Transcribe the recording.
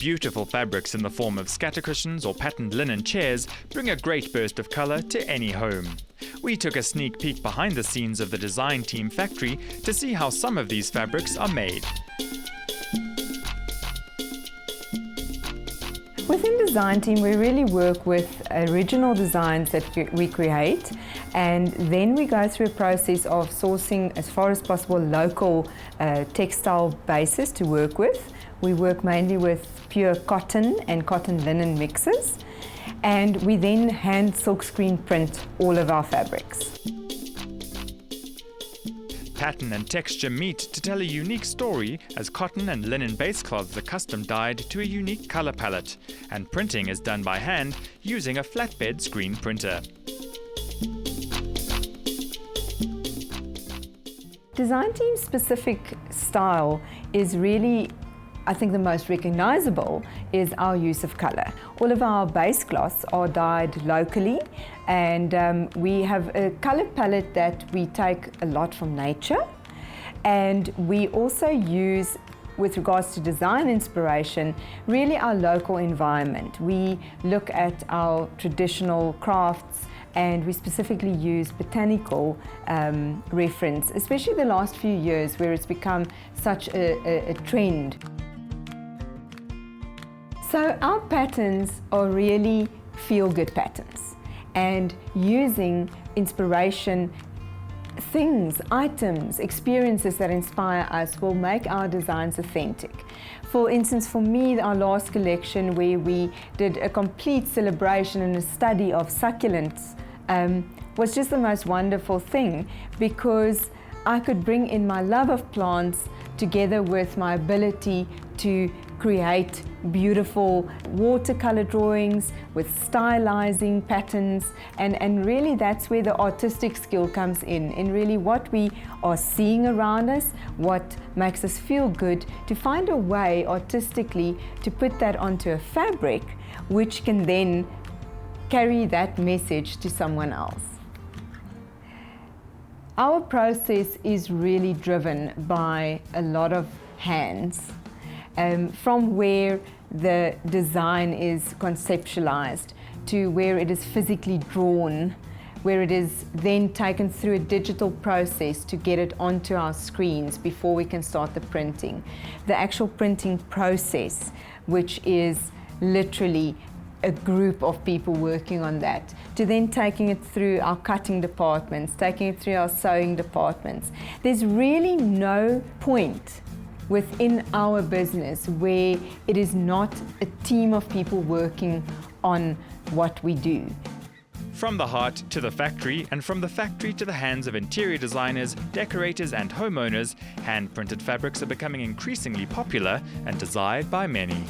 Beautiful fabrics in the form of scatter cushions or patterned linen chairs bring a great burst of colour to any home. We took a sneak peek behind the scenes of the design team factory to see how some of these fabrics are made. Within Design Team, we really work with original designs that we create, and then we go through a process of sourcing as far as possible local textile bases to work with. We work mainly with pure cotton and cotton linen mixes, and we then hand silkscreen print all of our fabrics. Pattern and texture meet to tell a unique story, as cotton and linen base cloths are custom dyed to a unique colour palette, and printing is done by hand using a flatbed screen printer. Design Team's specific style is really, I think the most recognizable is our use of color. All of our base cloths are dyed locally, and we have a color palette that we take a lot from nature, and we also use, with regards to design inspiration, really our local environment. We look at our traditional crafts, and we specifically use botanical reference, especially the last few years where it's become such a trend. So our patterns are really feel-good patterns, and using inspiration, things, items, experiences that inspire us will make our designs authentic. For instance, for me, our last collection where we did a complete celebration and a study of succulents was just the most wonderful thing, because I could bring in my love of plants together with my ability to create beautiful watercolor drawings with stylizing patterns, and really that's where the artistic skill comes in really what we are seeing around us, what makes us feel good, to find a way artistically to put that onto a fabric which can then carry that message to someone else. Our process is really driven by a lot of hands, from where the design is conceptualized to where it is physically drawn, where it is then taken through a digital process to get it onto our screens before we can start the printing. The actual printing process, which is literally a group of people working on that, to then taking it through our cutting departments, taking it through our sewing departments. There's really no point within our business where it is not a team of people working on what we do. From the heart to the factory, and from the factory to the hands of interior designers, decorators and homeowners, hand-printed fabrics are becoming increasingly popular and desired by many.